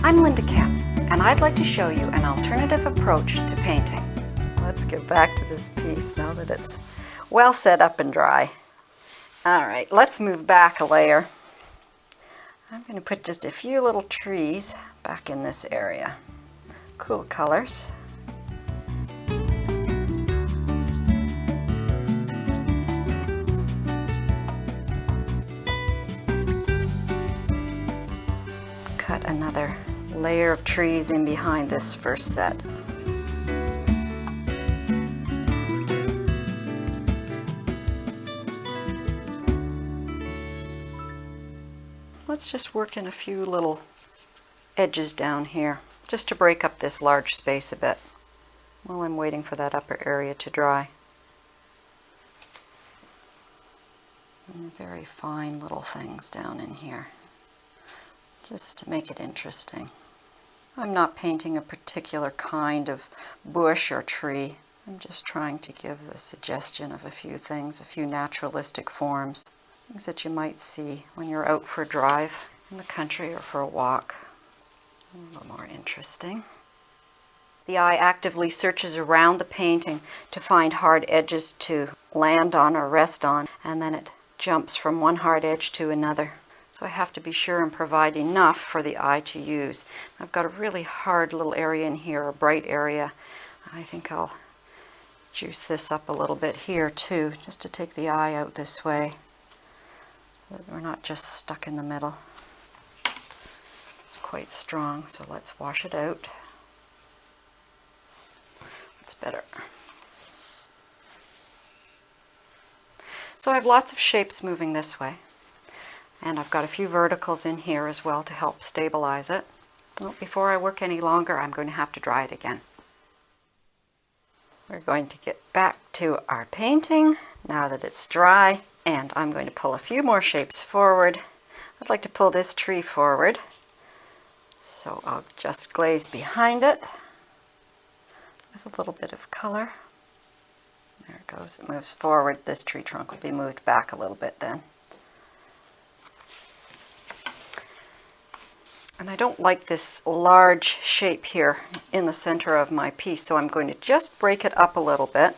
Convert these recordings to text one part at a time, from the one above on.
I'm Linda Kemp, and I'd like to show you an alternative approach to painting. Let's get back to this piece now that it's well set up and dry. All right, let's move back a layer. I'm going to put just a few little trees back in this area. Cool colors. Cut another layer of trees in behind this first set. Let's just work in a few little edges down here, just to break up this large space a bit while I'm waiting for that upper area to dry. And very fine little things down in here, just to make it interesting. I'm not painting a particular kind of bush or tree. I'm just trying to give the suggestion of a few things, a few naturalistic forms. Things that you might see when you're out for a drive in the country or for a walk. A little more interesting. The eye actively searches around the painting to find hard edges to land on or rest on, and then it jumps from one hard edge to another. So I have to be sure and provide enough for the eye to use. I've got a really hard little area in here, a bright area. I think I'll juice this up a little bit here too, just to take the eye out this way. So that we're not just stuck in the middle. It's quite strong, so let's wash it out. That's better. So I have lots of shapes moving this way, and I've got a few verticals in here as well to help stabilize it. Well, before I work any longer, I'm going to have to dry it again. We're going to get back to our painting now that it's dry. And I'm going to pull a few more shapes forward. I'd like to pull this tree forward. So I'll just glaze behind it with a little bit of color. There it goes, it moves forward. This tree trunk will be moved back a little bit then. And I don't like this large shape here in the center of my piece, so I'm going to just break it up a little bit.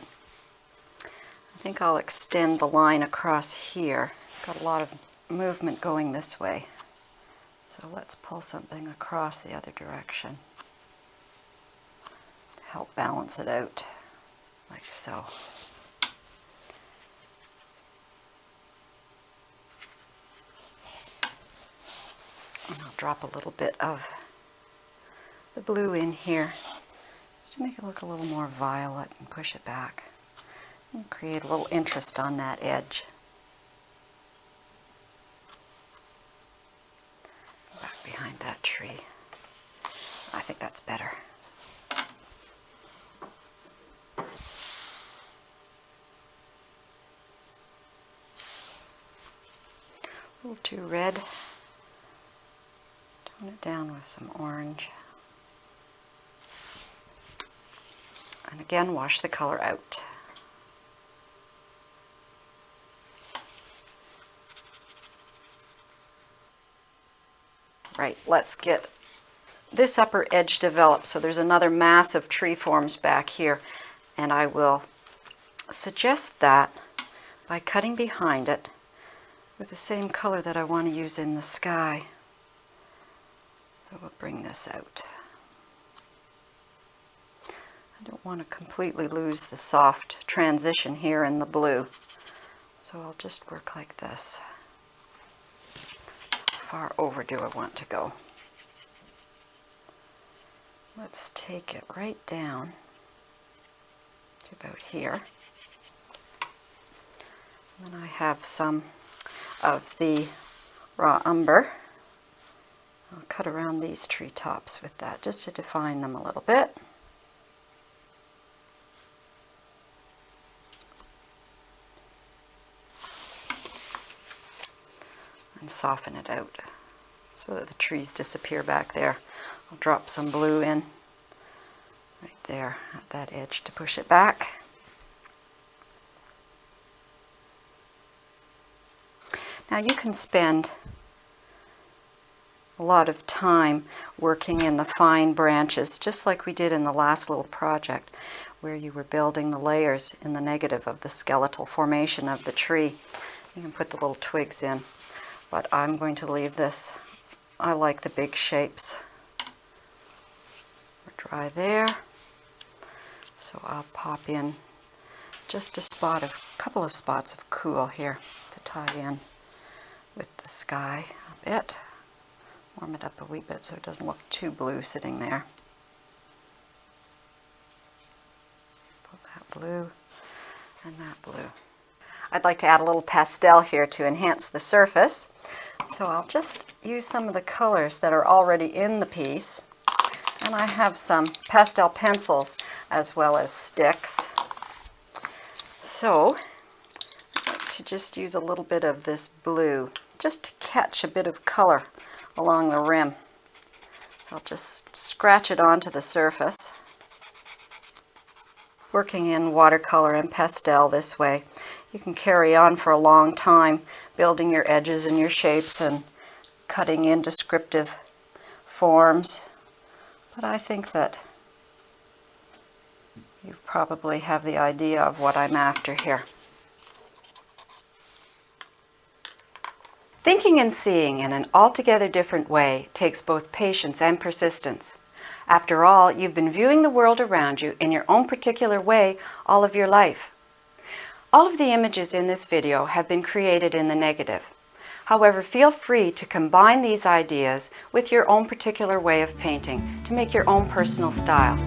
I think I'll extend the line across here. Got a lot of movement going this way. So let's pull something across the other direction to help balance it out, like so. And I'll drop a little bit of the blue in here, just to make it look a little more violet, and push it back. And create a little interest on that edge. Back behind that tree. I think that's better. A little too red. Tone it down with some orange. And again, wash the color out. Right, let's get this upper edge developed. So there's another mass of tree forms back here, and I will suggest that by cutting behind it with the same color that I want to use in the sky. So we'll bring this out. I don't want to completely lose the soft transition here in the blue, so I'll just work like this. How far over do I want to go? Let's take it right down to about here. And then I have some of the raw umber. I'll cut around these tree tops with that just to define them a little bit. And soften it out so that the trees disappear back there. I'll drop some blue in right there at that edge to push it back. Now you can spend a lot of time working in the fine branches, just like we did in the last little project where you were building the layers in the negative of the skeletal formation of the tree. You can put the little twigs in, but I'm going to leave this. I like the big shapes. We're dry there, so I'll pop in just a couple of spots of cool here to tie in with the sky a bit. Warm it up a wee bit so it doesn't look too blue sitting there. Put that blue and that blue. I'd like to add a little pastel here to enhance the surface. So I'll just use some of the colors that are already in the piece. And I have some pastel pencils as well as sticks. So I'd like to just use a little bit of this blue just to catch a bit of color along the rim. So I'll just scratch it onto the surface. Working in watercolor and pastel this way, you can carry on for a long time building your edges and your shapes and cutting in descriptive forms. But I think that you probably have the idea of what I'm after here. Thinking and seeing in an altogether different way takes both patience and persistence. After all, you've been viewing the world around you in your own particular way all of your life. All of the images in this video have been created in the negative. However, feel free to combine these ideas with your own particular way of painting to make your own personal style.